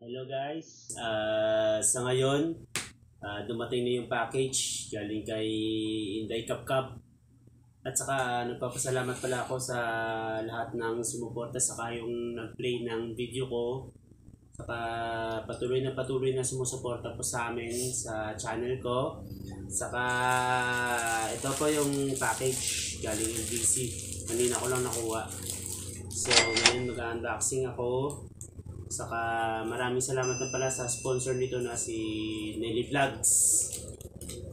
Hello guys, sa ngayon dumating na yung package galing kay Inday Kapkap at saka nagpapasalamat pala ako sa lahat ng sumuporta saka yung nag-play ng video ko saka patuloy na sumusuporta po sa amin sa channel ko saka ito po yung package galing LBC, kanina ko lang nakuha. So ngayon mag-unboxing ako. Saka maraming salamat na pala sa sponsor nito na si Nelly Vlogs.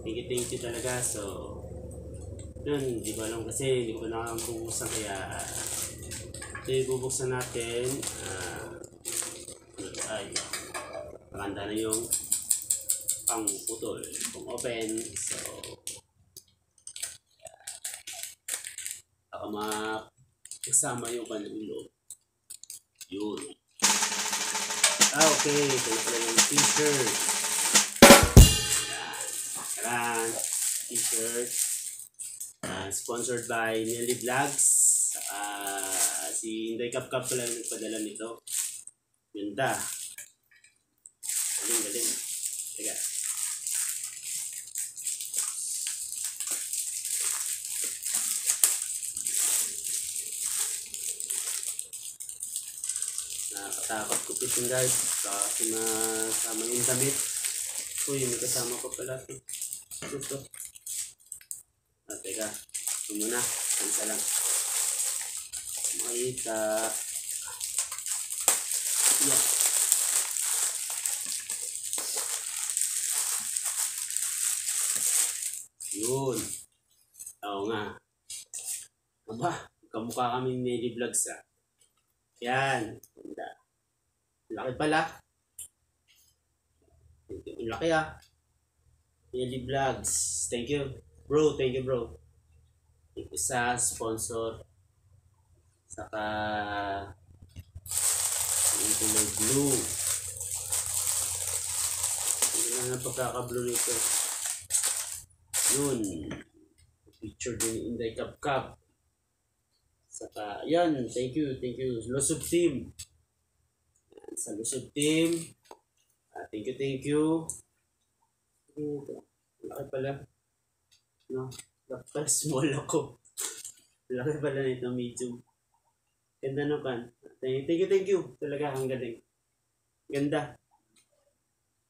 Thank you talaga. So, yun, hindi ko alam kasi hindi ko nakakabuksan kaya ito yung bubuksan natin. Ay, maganda na yung pang putol, pang open. So, baka makasama yung kanyang loob. Yun. Okay, ito na pala yung t-shirt. Ayan, t-shirt. Sponsored by Nelly Vlogs. Si Inday Kapkap pala yung nagpadala nito. Ganda. Galing. Teka. Nakakatakot ko pitin guys kasi masama yung damit. Uy, may kasama ko pala ito. Teka, ito muna, isa lang makita. Yeah. Yun, oo nga aba, kamukha kami ni Nelly Vlogs yan. Laki pala. Laki Nelly Vlogs. Thank you bro. Thank you sa sponsor. Saka yung kulay blue. Hindi na ang pagkaka-blue nito. Yun. Picture din ni Inday Kapkap. Saka yan. Thank you. Lusob Team. Sa Lusob Team. Thank you. Laki pala. No? Dapat small ako. Laki pala nito, medium. Ganda naman. Thank you. Talaga, ang galing. Ganda.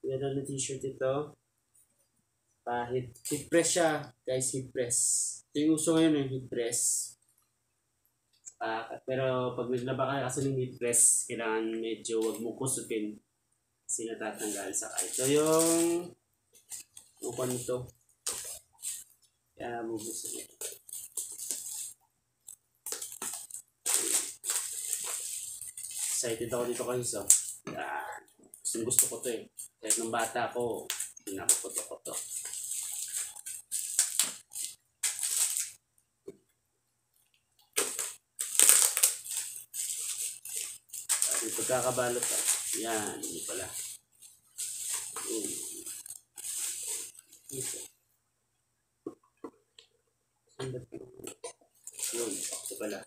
Ganda na t-shirt ito. Heat press siya. Guys, heat press. Ito yung uso ngayon yung heat press. Pero pag naglaba ka kasi ng heat press, kailangan medyo wag mo kusutin kasi natatanggal. Saka ito yung upan nito. Kaya bubuksan ito. Excited ako dito kayo so. Gusto ko to Kahit nung bata ko, pinapaputok ko to. Pagkakabalot yan, hindi pala. Yun, ito pala.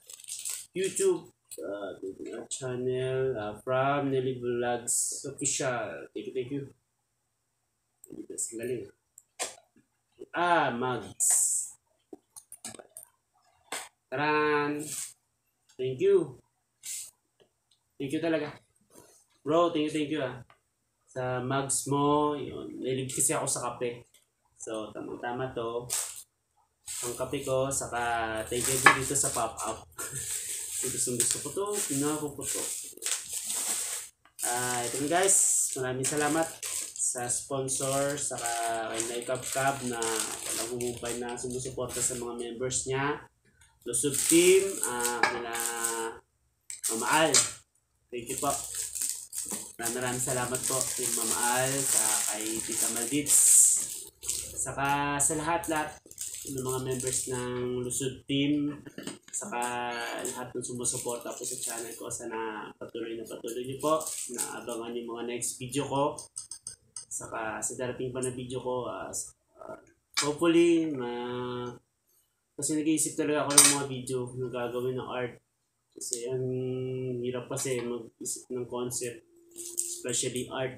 YouTube channel from Nelly Vlogs Official. Thank you. Galing. Mugs. Taran. Thank you talaga. Bro, thank you sa mugs mo. Yun. Nilig kasi ako sa kape. So, tama to. Ang kape ko, saka thank you dito sa pop-up. gusto ko to. Pinapuputo. Ito na guys. Maraming salamat sa sponsor, saka kay Inday Kapkap na walang humumpay na sumusuporta sa mga members niya. Lusob Team, kila Mamaal. Thank you po. Maraming salamat po kay Mamaal, sa kay Tita Maldits, saka sa lahat ng mga members ng Lusob Team, saka lahat ng sumusuporta po sa channel ko. Sana patuloy niyo po na abangan yung mga next video ko. Saka sa darating pa na video ko, hopefully, kasi nag-iisip talaga ako ng mga video na gagawin ng art. Kasi ang hirap kasi mag-isip ng concept. especially art.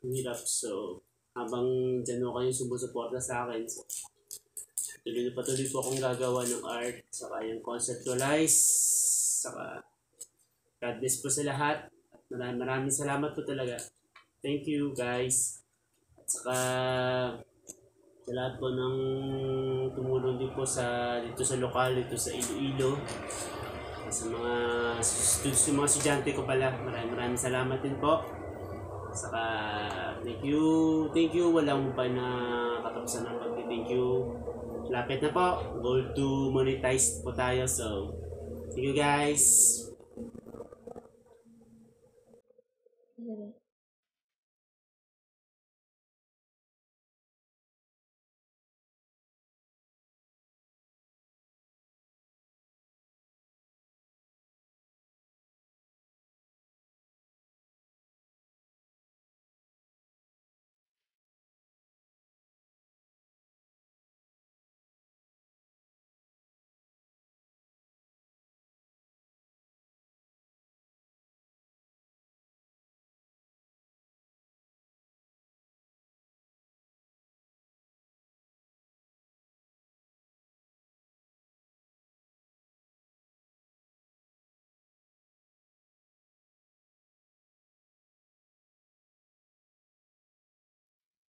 Hirap. So, habang dyan mo kayong sumusuporta sa akin, so, patuloy po akong gagawa ng art, saka yung conceptualize, saka God bless po sa lahat. Maraming salamat po talaga. Thank you guys. At saka sa lahat po ng tumulong din po dito sa lokal, dito sa Iloilo. Sa mga estudyante ko pala, maraming salamat din po. Saka thank you. Walang pa na katapusan ng pag-thank you. Lapit na po. Goal to monetize po tayo. So, thank you guys.